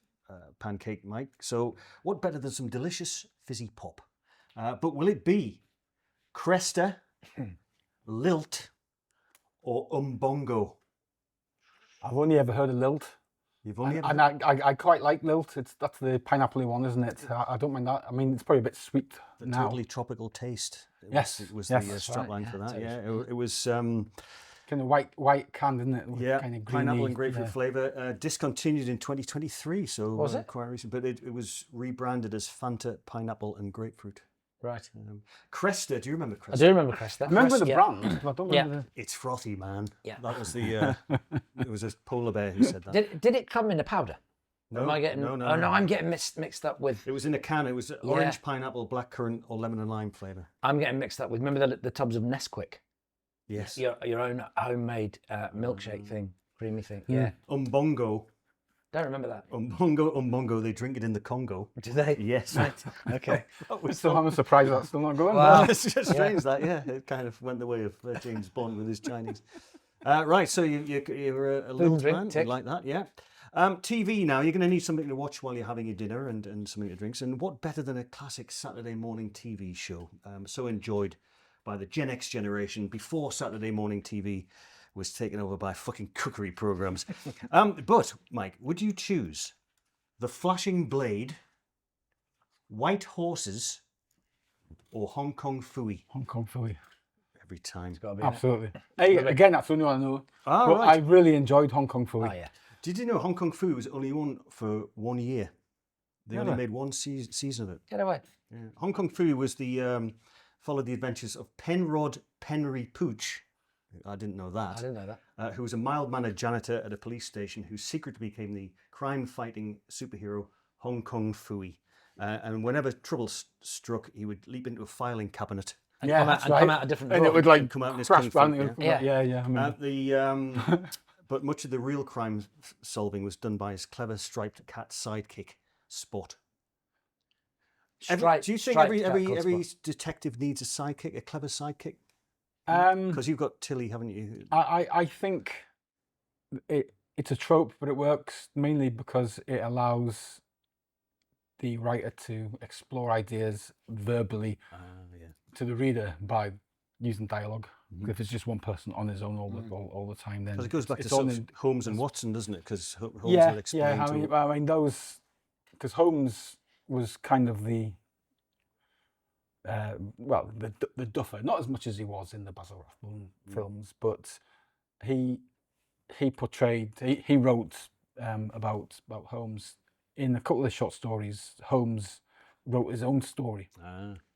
pancake, Mike. So, what better than some delicious fizzy pop? But will it be Cresta, Lilt, or Umbongo? I've only ever heard of Lilt. You've only ever... And I quite like Lilt. That's the pineapple one, isn't it? I don't mind that. I mean, it's probably a bit sweet now. Totally tropical taste. It was the strapline for that. Yeah, it was... kind of white canned, isn't it? Yeah, kind of pineapple and grapefruit flavour. Discontinued in 2023, so was it? quite recent, but it was rebranded as Fanta Pineapple and Grapefruit. Right. Cresta, do you remember I Cresta? do remember Cresta. I remember the Yeah. brand, but I don't remember It's frothy, man. Yeah. That was the. It was a polar bear who said that. Did it come in a powder? No, Or am I getting? no, no, Oh no, no. I'm getting mixed up with. It was in a can. It was orange, pineapple, blackcurrant, or lemon and lime flavour. I'm getting mixed up with. Remember the tubs of Nesquik? Yes. Your own homemade milkshake thing, creamy thing. Yeah. Umbongo. Don't remember that. Umbongo. They drink it in the Congo. Do they? Yes. Right. Okay. That was So I'm surprised that's still not going. Wow. It's just strange that, yeah. It kind of went the way of James Bond with his Chinese. Right, so you're a little drink, man. You tick. like that, yeah. TV now, you're going to need something to watch while you're having your dinner and something to drink. And what better than a classic Saturday morning TV show? So enjoyed by the Gen X generation before Saturday morning TV was taken over by fucking cookery programs. But, Mike, would you choose The Flashing Blade, White Horses, or Hong Kong Phooey? Hong Kong Philly. Every time. Gotta be in it. Absolutely. Hey, again, that's the only one I know. Ah, But right. I really enjoyed Hong Kong Philly. Oh yeah. Did you know Hong Kong Phooey was only on for 1 year? They only Really? made one season of it. Get away. Yeah. Hong Kong Phooey was the followed the adventures of Penrod Penry Pooch. I didn't know that. I didn't know that. Who was a mild-mannered janitor at a police station who secretly became the crime-fighting superhero Hong Kong Phooey. And whenever trouble struck, he would leap into a filing cabinet And Yeah, come out, that's and right. come out a different And drawer. it would like come out in his crash kung fu, band. yeah. Yeah. I mean, but much of the real crime solving was done by his clever striped cat sidekick, Spot. Do you think every detective needs a sidekick, a clever sidekick? Because you've got Tilly, haven't you? I think it's a trope, but it works mainly because it allows the writer to explore ideas verbally to the reader by using dialogue. If it's just one person on his own all the time, then Because it goes back to it's sort all of in- Holmes and Watson, doesn't it? Because Holmes yeah, will explain yeah. to I mean those because Holmes was kind of the the duffer, not as much as he was in the Basil Rathbone films, but he wrote about Holmes in a couple of short stories. Holmes wrote his own story.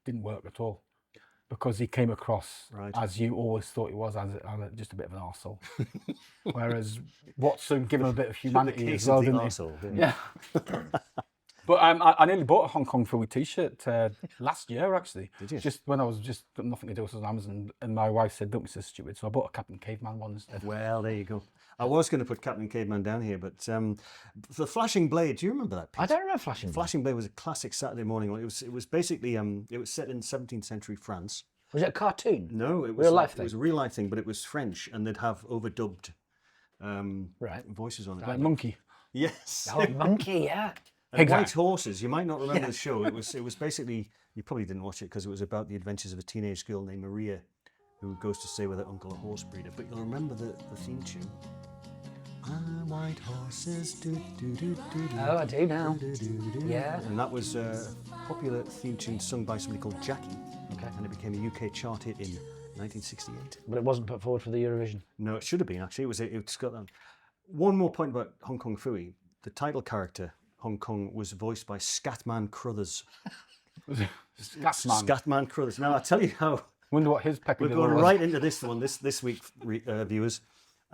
Didn't work at all because he came across as you always thought he was, as just a bit of an arsehole. Whereas Watson gave him a bit of humanity as well, didn't he? arsehole, Yeah. But I nearly bought a Hong Kong Phooey t-shirt last year, actually. Did you? Just when I was just got nothing to do, so I was on Amazon, and my wife said, "Don't be so stupid." So I bought a Captain Caveman one instead. Well, there you go. I was going to put Captain Caveman down here, but the Flashing Blade. Do you remember that? Pete? I don't remember Flashing Blade. Flashing Blade was a classic Saturday morning one. It was basically it was set in 17th century France. Was it a cartoon? No, it was Real life It thing? was a real life thing, but it was French, and they'd have overdubbed Right. voices on it. Like Monkey. Yes. Oh, Monkey, yeah. And White Horses. You might not remember the show. It was basically, you probably didn't watch it because it was about the adventures of a teenage girl named Maria who goes to stay with her uncle, a horse breeder. But you'll remember the theme tune. White horses, do do do do do. Oh, I do now. Yeah. And that was a popular theme tune sung by somebody called Jackie. Okay. And it became a UK chart hit in 1968. But it wasn't put forward for the Eurovision. No, it should have been actually. It's got that. One more point about Hong Kong Phooey. The title character, Hong Kong, was voiced by Scatman Crothers. Scatman. Scatman Crothers. Now, I'll tell you how. Wonder what his We're peccadillo going was. right into this one this week, viewers.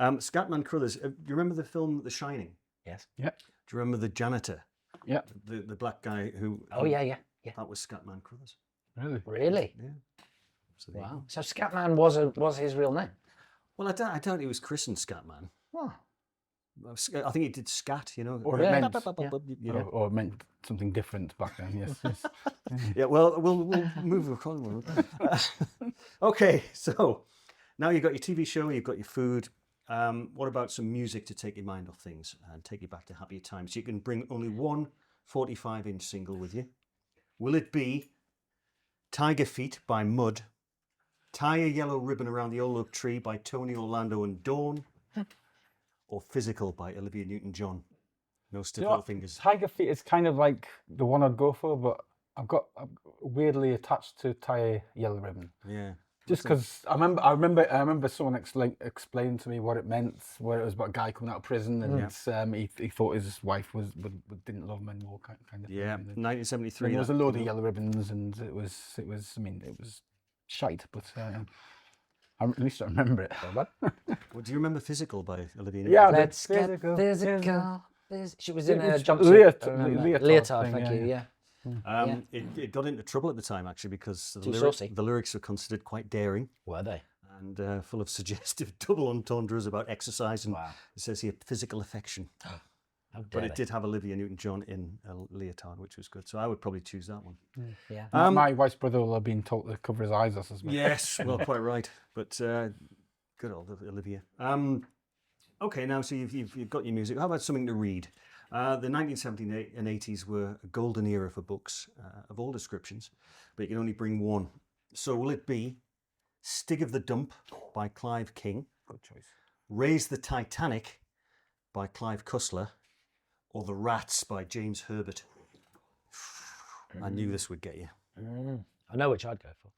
Scatman Crothers. Do you remember the film The Shining? Yes. Yeah. Do you remember the janitor? Yeah. The black guy who... Oh, yeah. That was Scatman Crothers. Really? Really? Yeah. So there you Wow. go. So Scatman was his real name? Well, I doubt he was christened Scatman. Oh. I think he did scat, you know. Or it meant, You know. or it meant something different back then. Yes. Yeah, well, we'll move on. Okay, so now you've got your TV show, you've got your food. What about some music to take your mind off things and take you back to happier times? You can bring only one 45-inch single with you. Will it be Tiger Feet by Mud, Tie a Yellow Ribbon Around the Old Oak Tree by Tony Orlando and Dawn, or Physical by Olivia Newton-John? No stiff little fingers. Tiger Feet is kind of like the one I'd go for, but I'm weirdly attached to Tie a Yellow Ribbon. Yeah. Just because I remember someone explaining to me what it meant, where it was about a guy coming out of prison and he thought his wife didn't love him anymore, kind of thing. Yeah, And 1973. there was a that load came of out. yellow ribbons, and it was shite, but at least I remember it. Well, do you remember Physical by Olivia Newton? Yeah, Let's get physical. physical. She was in It a was jumpsuit. leotard Leotard, thing, thank yeah, you. yeah. Yeah. It got into trouble at the time actually because Too saucy. the lyrics were considered quite daring Were they? and full of suggestive double entendres about exercise and Wow. it says here physical affection. How But dare it did have Olivia Newton-John in a leotard, which was good. So I would probably choose that one. they? Yeah. My wife's brother will have been told to cover his eyes, I suspect. Yes, well, quite right. But good old Olivia. Okay, now so you've got your music. How about something to read? The 1970s and 80s were a golden era for books of all descriptions, but you can only bring one. So will it be Stig of the Dump by Clive King, Good choice. Raise the Titanic by Clive Cussler, or The Rats by James Herbert? I knew this would get you. I know which I'd go for.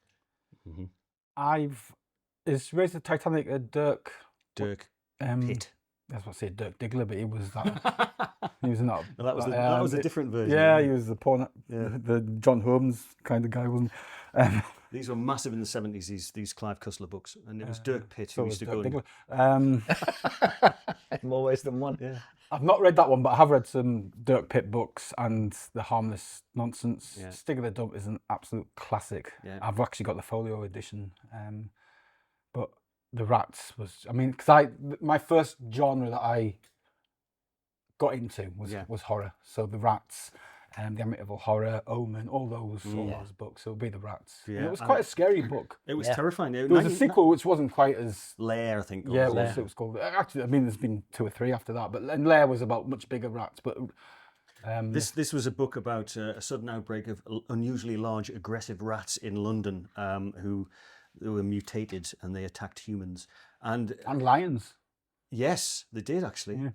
Is Raise the Titanic a Dirk Dirk I Pitt. was about to say Dirk Diggler, but he was that. He was not. Well, that was a different version. Yeah, he was the John Holmes kind of guy, wasn't he? These were massive in the 70s, these Clive Cussler books. And it was Dirk Pitt who used to go... Diggler. More ways than one. Yeah. I've not read that one, but I have read some Dirk Pitt books and The Harmless Nonsense. Yeah. Stig of the Dump is an absolute classic. Yeah. I've actually got the folio edition. But The Rats was, because my first genre that I got into was horror. So The Rats, the Amityville Horror, Omen, all those books. So it would be The Rats. Yeah, And it was and quite a scary book. It was terrifying. There was a sequel which wasn't quite as... Lair, I think. Yeah, was it was called. Actually, there's been 2 or 3 after that. And Lair was about much bigger rats. But This was a book about a sudden outbreak of unusually large aggressive rats in London who were mutated and they attacked humans. And lions. yes, they did actually.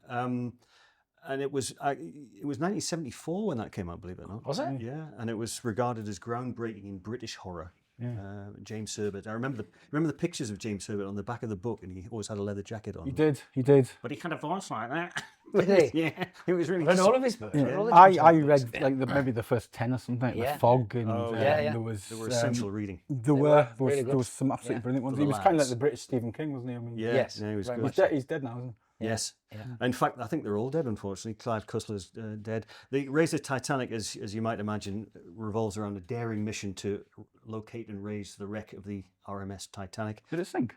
And it was 1974 when that came out, believe it or not. Was it? Yeah, and it was regarded as groundbreaking in British horror. James Herbert. I remember the pictures of James Herbert on the back of the book, and he always had a leather jacket on. He did. But he had a voice like that. Did he? Yeah, it was really. I read all of his books. Yeah. All the I James read Bond books. maybe the first 10 or something, like Yeah. The Fog, and yeah. there was They were essential reading. there were was really there good. was some absolutely Yeah. brilliant ones. For He the was kind of like lads. the British Stephen King, wasn't he? Yeah, Yes, he was very good. much He's dead now, isn't he? Yes. In fact, I think they're all dead, unfortunately. Clive Cussler's dead. The Raise the Titanic, as you might imagine, revolves around a daring mission to locate and raise the wreck of the RMS Titanic. Did it sink?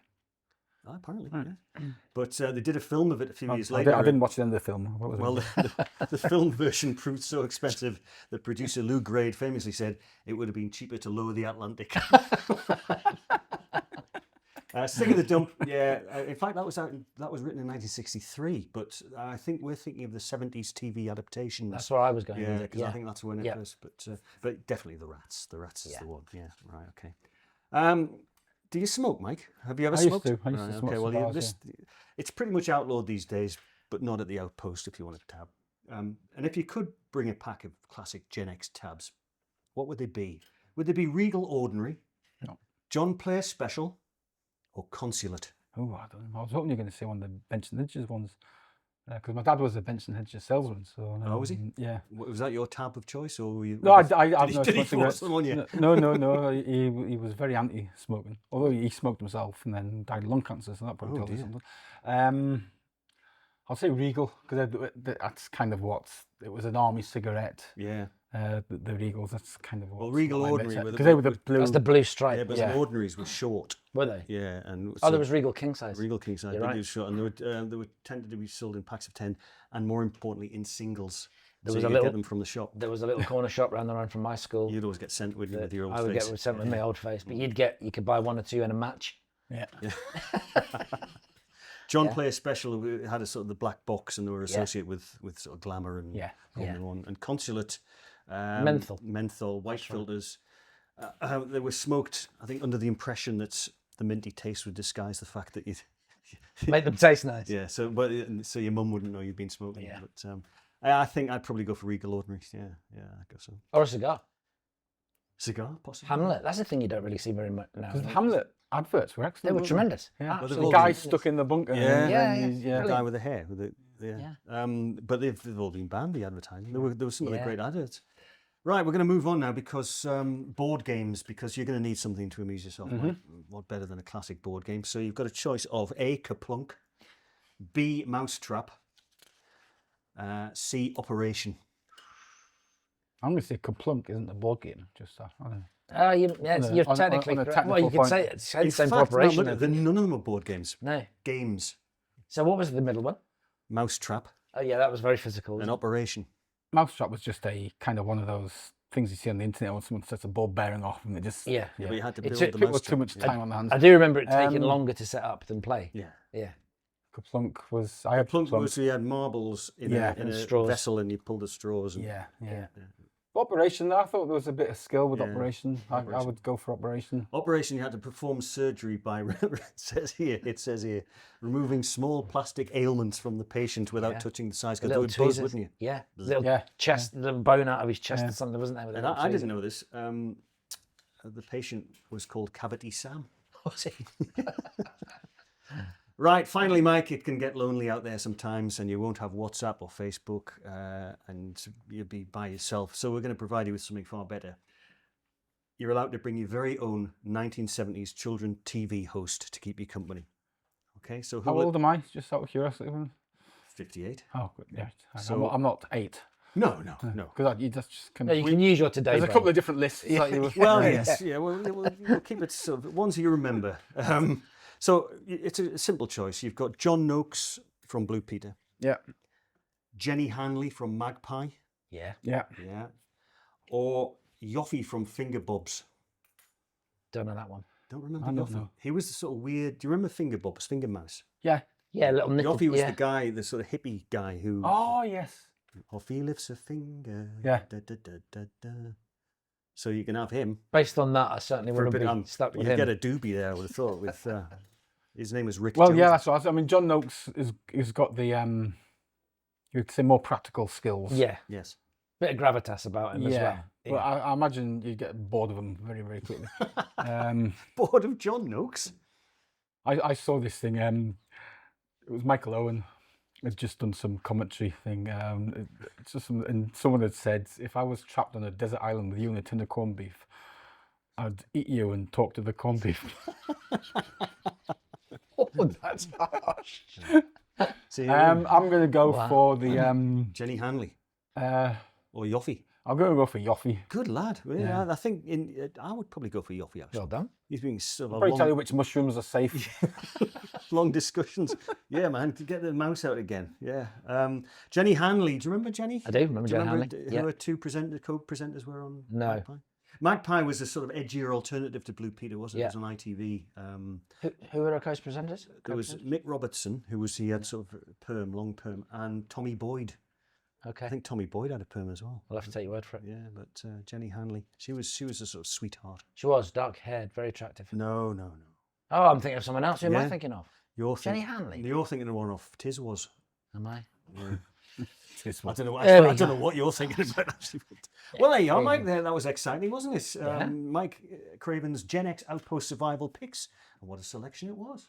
Apparently, yeah. But they did a film of it a few years I later. didn't watch the end of the film. What was it? Well, the film version proved so expensive that producer Lou Grade famously said it would have been cheaper to lower the Atlantic. Stig of the Dump, yeah. In fact, that was written in 1963, but I think we're thinking of the 70s TV adaptation. That's where I was going. Yeah, with it. because I think that's when it was. But definitely The Rats. The Rats is Yeah. the one. Yeah, right, okay. Do you smoke, Mike? Have you ever smoked? I used to smoke Okay, well, cigars, it's pretty much outlawed these days, but not at the Outpost if you want a tab. And if you could bring a pack of classic Gen X tabs, what would they be? Would they be Regal Ordinary, No. John Player Special, or Consulate? Oh, I don't know. I was hoping you were going to say one of the Benson Hedges ones. Because my dad was a Benson Hedges salesman. So, Oh, was he? Yeah. Was that your tab of choice, or were you? No, did he force them on you? No. He was very anti-smoking. Although he smoked himself and then died of lung cancer, so that probably tells you something. I'll say Regal because that's kind of what it was, an army cigarette. Yeah. The Regals, that's kind of what. Well, Regal Ordinary because they were the blue. That's the blue stripe. Yeah, but the ordinaries were short. Were they? Yeah, and Oh, there was Regal King size. Regal King size. You're They right. were short, and they were tended to be sold in packs of 10, and more importantly, in singles. There so was you a could little- get them from the shop. There was a little corner shop round the road from my school. You'd always get sent with your old I would face. get sent with my old face, but you could buy 1 or 2 in a match. Yeah. John Player Special had a sort of the black box, and they were associated with sort of glamour and Formula One. And Consulate, menthol, white filters. They were smoked, I think, under the impression that the minty taste would disguise the fact that you'd Make them taste nice. Yeah, so your mum wouldn't know you'd been smoking. Yeah. But I think I'd probably go for Regal Ordinary. Yeah, I'd go so. Or a cigar. Cigar, possibly. Hamlet. That's a thing you don't really see very much now. Because the Hamlet adverts were excellent. They were weren't tremendous. Yeah. Well, they've The all guy been- stuck in the bunker. Yeah. and Yeah, then he's- The guy Brilliant. with the hair. But they've all been banned, the advertising. There was some of the Yeah. great adverts. Right, we're going to move on now because board games, because you're going to need something to amuse yourself. What better than a classic board game? So you've got a choice of A, Kaplunk, B, Mousetrap, C, Operation. I'm going to say Kaplunk isn't a board game. Just that. I don't know. Oh, you're on a technically correct. technical Well, you could point. say it's the In same fact, preparation. no, none of them are board games. No. Games. So what was the middle one? Mousetrap Oh yeah, that was very physical. and wasn't Operation. Mousetrap was just a kind of one of those things you see on the internet when someone sets a ball bearing off and it just it? Yeah. Yeah, but you had to It build took the people with mousetrap. too much time on their hands. I do remember it taking Um, longer to set up than play. Yeah. Yeah. Kaplunk was I had Plunk Kaplunk. was you had marbles in Yeah, in and a straws. vessel and you pulled the straws. And, Yeah. Operation, I thought there was a bit of skill with Yeah, Operation. I Operation. would go for Operation. Operation, you had to perform surgery by, it says here, removing small plastic ailments from the patient without Yeah. touching the size, The because they little would buzz, tweezers. wouldn't you? Yeah. Little Yeah, chest, the bone out of his chest Yeah. or something, wasn't there? With a And little I tweezer? didn't know this. The patient was called Cavity Sam. Was he? Right, finally, Mike, it can get lonely out there sometimes and you won't have WhatsApp or Facebook and you'll be by yourself. So we're going to provide you with something far better. You're allowed to bring your very own 1970s children TV host to keep you company. Okay, so How old am I? Just out of curiosity. 58. Oh, good. Yeah. So- I'm not 8. No. Because you just can. No, you can use your today. There's a brain. couple of different lists. that you- Well, yes, yeah, we'll keep it sort of ones you remember. So it's a simple choice. You've got John Noakes from Blue Peter, Yeah. Jenny Hanley from Magpie, Yeah. Yeah. yeah, or Yoffie from Finger Bobs. Don't know that one. Don't remember I don't Yoffie. know. He was the sort of weird. Do you remember Finger Bobs, Finger Mouse? Yeah. Yeah, little nickel. Yoffie was yeah. the guy, the sort of hippie guy who. Oh, yes. Yoffie lifts a finger. Yeah. Da, da, da, da, da. So you can have him. Based on that, I certainly For a would bit, have been stuck with you him. get a doobie there, I would have thought. With his name was Rick. Well, Jones. yeah, that's what I mean. John Noakes has got the you could say more practical skills. Yeah, Yes. bit of gravitas about him as well. Well, I imagine you get bored of him very, very quickly. Bored of John Noakes. I saw this thing. It was Michael Owen had just done some commentary thing. It's just and someone had said, if I was trapped on a desert island with you and a tin of corned beef, I'd eat you and talk to the corned beef. Oh, that's harsh. See, I'm going to go Wow. for the. Jenny Hanley Uh, or Yoffie. I'm going to go for Yoffie. Good lad. Yeah, Yeah. I think I would probably go for Yoffie actually. Well done. He's being sort of a Probably tell you long, which mushrooms are safe. long discussions. Yeah, man, to get the mouse out again. Yeah. Jenny Hanley. Do you remember Jenny? I do remember Do you Jen remember Hanley. who Yeah. her two co-presenters were on No. Magpie? Magpie was a sort of edgier alternative to Blue Peter, wasn't it? Yeah. It was on ITV. Who were our co-presenters? There was Mick Robertson, he had sort of perm, long perm, and Tommy Boyd. Okay, I think Tommy Boyd had a perm as well. I'll have to take your word for it. Yeah, but Jenny Hanley, she was a sort of sweetheart. She was dark-haired, very attractive. No. Oh, I'm thinking of someone else. Who am I Yeah. thinking of? You're Jenny Hanley. You're thinking of one off Tiz was. Am I? I don't know. There we I don't go. know what you're thinking about. Actually. Well, there you are, There you Mike. There, that was exciting, wasn't it? Yeah. Mike Craven's Gen X Outpost survival picks, and what a selection it was.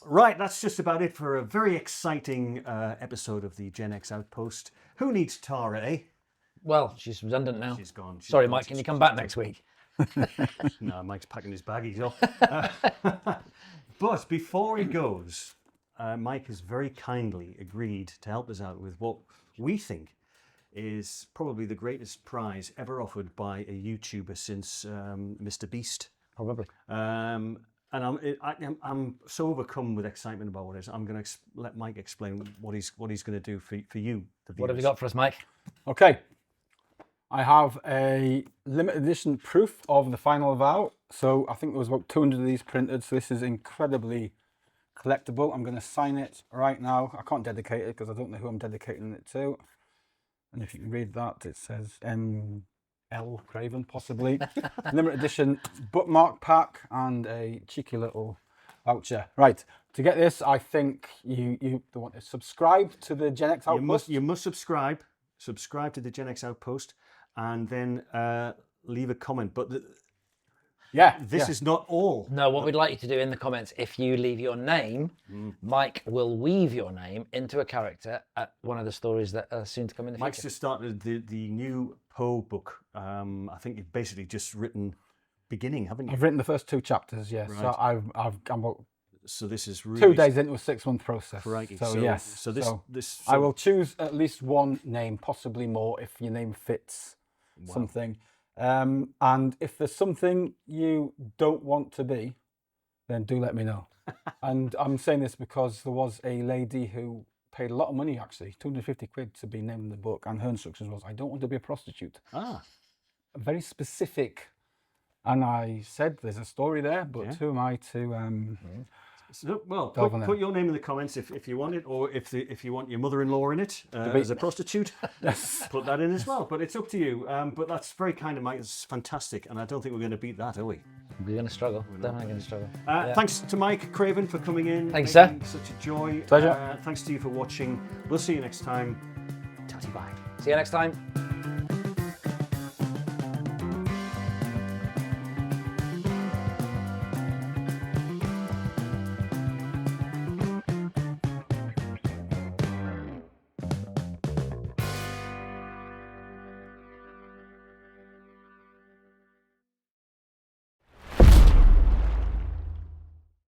Right, that's just about it for a very exciting episode of the Gen X Outpost. Who needs Tara, eh? Well, she's redundant now. She's gone. She's Sorry, gone. Mike. Can you come back next week? No, Mike's packing his baggies off. But before he goes, Mike has very kindly agreed to help us out with what we think is probably the greatest prize ever offered by a YouTuber since Mr. Beast. Probably. And I'm so overcome with excitement about what it is. I'm going to let Mike explain what he's going to do for you. The What have you viewers. got for us, Mike? Okay. I have a limited edition proof of the final vow. So I think there was about 200 of these printed. So this is incredibly collectible. I'm going to sign it right now. I can't dedicate it because I don't know who I'm dedicating it to. And if you can read that, it says L. Craven, possibly. Limited edition bookmark pack and a cheeky little voucher. Right. To get this, I think you want to subscribe to the Gen X Outpost. You must subscribe to the Gen X Outpost, and then leave a comment. But this is not all. No, what we'd like you to do in the comments, if you leave your name, Mike will weave your name into a character at one of the stories that are soon to come in the Mike's future. just started the new Poe book. I think you've basically just written beginning, haven't you? I've written the first 2 chapters, yes. Right. So I'm about So this is really 2 days into a 6-month process. Crikey. So yes. So this. I will choose at least one name, possibly more, if your name fits something. And if there's something you don't want to be, then do let me know. And I'm saying this because there was a lady who paid a lot of money, actually, 250 quid to be named in the book, and her instructions was, I don't want to be a prostitute. Very specific. And I said, there's a story there, but who am I to... put your name in the comments if you want it, or if you want your mother-in-law in it as a prostitute, put that in as well. But it's up to you. But that's very kind of Mike. It's fantastic, and I don't think we're going to beat that, are we? We're going to struggle. Definitely going to struggle. Thanks to Mike Craven for coming in. Thanks, sir. Such a joy. Pleasure. Thanks to you for watching. We'll see you next time. Tatty bye. See you next time.